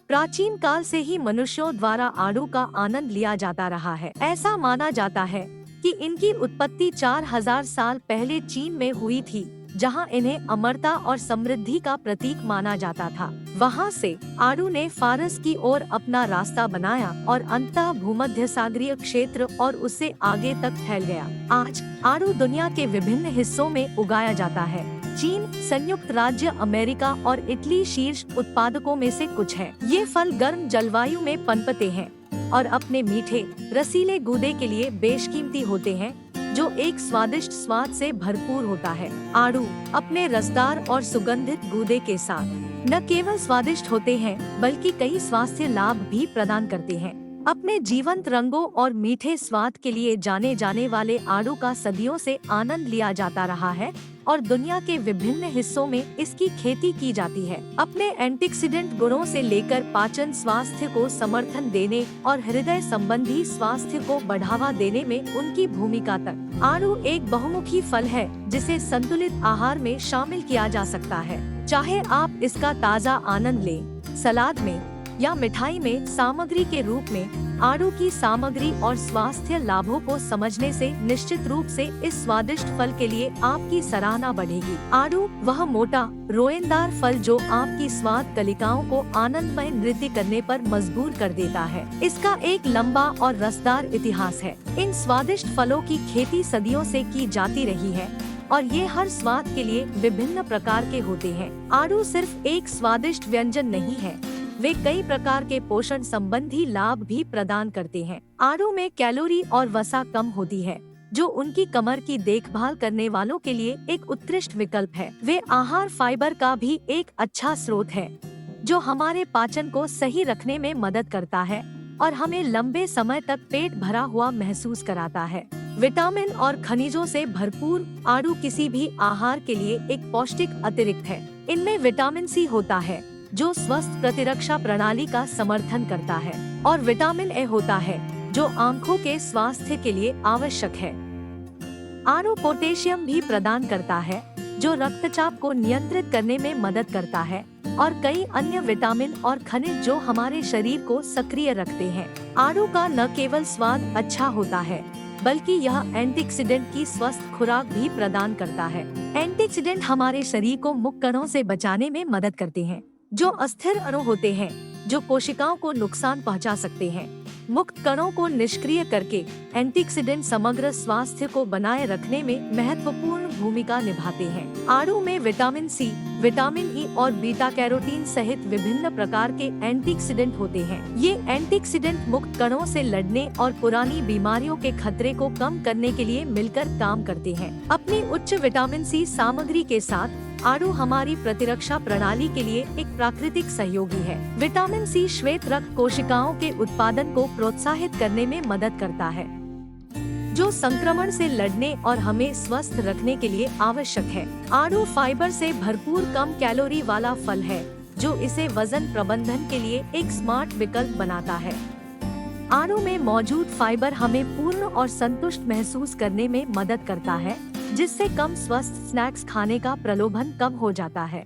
प्राचीन काल से ही मनुष्यों द्वारा आड़ू का आनंद लिया जाता रहा है। ऐसा माना जाता है कि इनकी उत्पत्ति 4000 साल पहले चीन में हुई थी, जहां इन्हें अमरता और समृद्धि का प्रतीक माना जाता था। वहां से आड़ू ने फारस की ओर अपना रास्ता बनाया और अंततः भूमध्य सागरीय क्षेत्र और उससे आगे तक फैल गया। आज आड़ू दुनिया के विभिन्न हिस्सों में उगाया जाता है। चीन, संयुक्त राज्य अमेरिका और इटली शीर्ष उत्पादकों में से कुछ है। ये फल गर्म जलवायु में पनपते हैं और अपने मीठे रसीले गूदे के लिए बेशकीमती होते हैं, जो एक स्वादिष्ट स्वाद से भरपूर होता है। आड़ू अपने रसदार और सुगंधित गूदे के साथ न केवल स्वादिष्ट होते हैं, बल्कि कई स्वास्थ्य लाभ भी प्रदान करते हैं। अपने जीवंत रंगों और मीठे स्वाद के लिए जाने जाने वाले आड़ू का सदियों से आनंद लिया जाता रहा है और दुनिया के विभिन्न हिस्सों में इसकी खेती की जाती है। अपने एंटीऑक्सीडेंट गुणों से लेकर पाचन स्वास्थ्य को समर्थन देने और हृदय संबंधी स्वास्थ्य को बढ़ावा देने में उनकी भूमिका तक। आड़ू एक बहुमुखी फल है जिसे संतुलित आहार में शामिल किया जा सकता है। चाहे आप इसका ताज़ा आनंद लें, सलाद में या मिठाई में सामग्री के रूप में, आड़ू की सामग्री और स्वास्थ्य लाभों को समझने से निश्चित रूप से इस स्वादिष्ट फल के लिए आपकी सराहना बढ़ेगी। आड़ू वह मोटा रोएंदार फल जो आपकी स्वाद कलिकाओं को आनंदमय नृत्य करने पर मजबूर कर देता है। इसका एक लंबा और रसदार इतिहास है। इन स्वादिष्ट फलों की खेती सदियों से की जाती रही है और ये हर स्वाद के लिए विभिन्न प्रकार के होते हैं। आड़ू सिर्फ एक स्वादिष्ट व्यंजन नहीं है, वे कई प्रकार के पोषण संबंधी लाभ भी प्रदान करते हैं। आड़ू में कैलोरी और वसा कम होती है, जो उनकी कमर की देखभाल करने वालों के लिए एक उत्कृष्ट विकल्प है। वे आहार फाइबर का भी एक अच्छा स्रोत है, जो हमारे पाचन को सही रखने में मदद करता है और हमें लंबे समय तक पेट भरा हुआ महसूस कराता है। विटामिन और खनिजों से भरपूर आड़ू किसी भी आहार के लिए एक पौष्टिक अतिरिक्त है। इनमें विटामिन सी होता है, जो स्वस्थ प्रतिरक्षा प्रणाली का समर्थन करता है, और विटामिन ए होता है, जो आंखों के स्वास्थ्य के लिए आवश्यक है। आड़ू पोटेशियम भी प्रदान करता है, जो रक्तचाप को नियंत्रित करने में मदद करता है, और कई अन्य विटामिन और खनिज जो हमारे शरीर को सक्रिय रखते हैं। आड़ू का न केवल स्वाद अच्छा होता है, बल्कि यह एंटीऑक्सीडेंट की स्वस्थ खुराक भी प्रदान करता है। एंटीऑक्सीडेंट हमारे शरीर को मुक्त कणों से बचाने में मदद करते हैं, जो अस्थिर अणु होते हैं जो कोशिकाओं को नुकसान पहुंचा सकते हैं। मुक्त कणों को निष्क्रिय करके एंटीऑक्सीडेंट समग्र स्वास्थ्य को बनाए रखने में महत्वपूर्ण भूमिका निभाते हैं। आड़ू में विटामिन सी, विटामिन ई और बीटा कैरोटीन सहित विभिन्न प्रकार के एंटीऑक्सीडेंट होते हैं। ये एंटीऑक्सीडेंट मुक्त कणों से लड़ने और पुरानी बीमारियों के खतरे को कम करने के लिए मिलकर काम करते हैं। अपनी उच्च विटामिन सी सामग्री के साथ आड़ू हमारी प्रतिरक्षा प्रणाली के लिए एक प्राकृतिक सहयोगी है। विटामिन सी श्वेत रक्त कोशिकाओं के उत्पादन को प्रोत्साहित करने में मदद करता है, जो संक्रमण से लड़ने और हमें स्वस्थ रखने के लिए आवश्यक है। आड़ू फाइबर से भरपूर कम कैलोरी वाला फल है, जो इसे वजन प्रबंधन के लिए एक स्मार्ट विकल्प बनाता है। आड़ू में मौजूद फाइबर हमें पूर्ण और संतुष्ट महसूस करने में मदद करता है, जिससे कम स्वस्थ स्नैक्स खाने का प्रलोभन कम हो जाता है।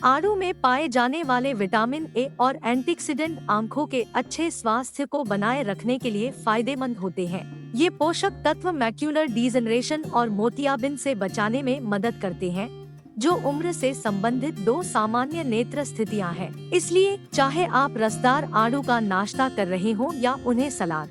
आड़ू में पाए जाने वाले विटामिन ए और एंटीऑक्सीडेंट आंखों के अच्छे स्वास्थ्य को बनाए रखने के लिए फायदेमंद होते हैं। ये पोषक तत्व मैक्यूलर डीजनरेशन और मोतियाबिंद से बचाने में मदद करते हैं, जो उम्र से संबंधित दो सामान्य नेत्र स्थितियां हैं। इसलिए चाहे आप रसदार आड़ू का नाश्ता कर रहे हों या उन्हें सलाद,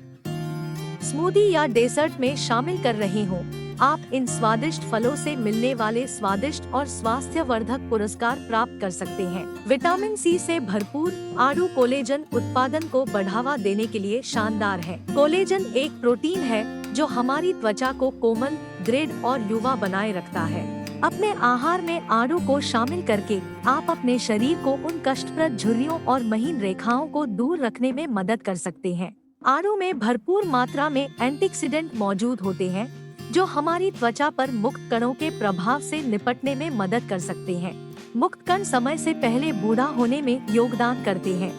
स्मूदी या डेजर्ट में शामिल कर रहे हों, आप इन स्वादिष्ट फलों से मिलने वाले स्वादिष्ट और स्वास्थ्यवर्धक पुरस्कार प्राप्त कर सकते हैं। विटामिन सी से भरपूर आड़ू कोलेजन उत्पादन को बढ़ावा देने के लिए शानदार है। कोलेजन एक प्रोटीन है जो हमारी त्वचा को कोमल, दृढ़ और युवा बनाए रखता है। अपने आहार में आड़ू को शामिल करके आप अपने शरीर को उन कष्टप्रद झुर्रियों और महीन रेखाओं को दूर रखने में मदद कर सकते हैं। आड़ू में भरपूर मात्रा में एंटीऑक्सीडेंट मौजूद होते हैं, जो हमारी त्वचा पर मुक्त कणों के प्रभाव से निपटने में मदद कर सकते हैं। मुक्त कण समय से पहले बूढ़ा होने में योगदान करते हैं,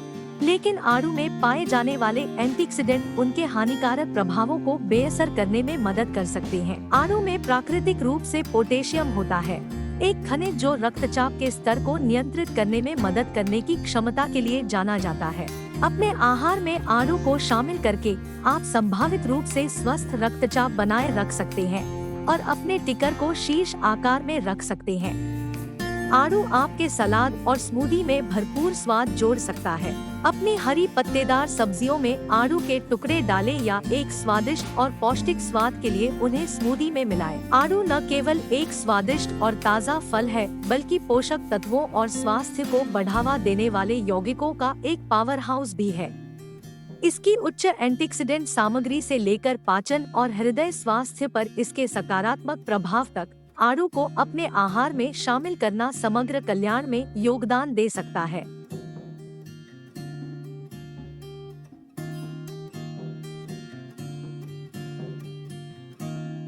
लेकिन आड़ू में पाए जाने वाले एंटीऑक्सीडेंट उनके हानिकारक प्रभावों को बेअसर करने में मदद कर सकते हैं। आड़ू में प्राकृतिक रूप से पोटेशियम होता है, एक खनिज जो रक्तचाप के स्तर को नियंत्रित करने में मदद करने की क्षमता के लिए जाना जाता है। अपने आहार में आड़ू को शामिल करके आप संभावित रूप से स्वस्थ रक्तचाप बनाए रख सकते हैं और अपने टिकर को शीर्ष आकार में रख सकते हैं। आड़ू आपके सलाद और स्मूदी में भरपूर स्वाद जोड़ सकता है। अपनी हरी पत्तेदार सब्जियों में आड़ू के टुकड़े डालें या एक स्वादिष्ट और पौष्टिक स्वाद के लिए उन्हें स्मूदी में मिलाएं। आड़ू न केवल एक स्वादिष्ट और ताज़ा फल है, बल्कि पोषक तत्वों और स्वास्थ्य को बढ़ावा देने वाले यौगिकों का एक पावर हाउस भी है। इसकी उच्च एंटीऑक्सीडेंट सामग्री से लेकर पाचन और हृदय स्वास्थ्य पर इसके सकारात्मक प्रभाव तक, आड़ू को अपने आहार में शामिल करना समग्र कल्याण में योगदान दे सकता है।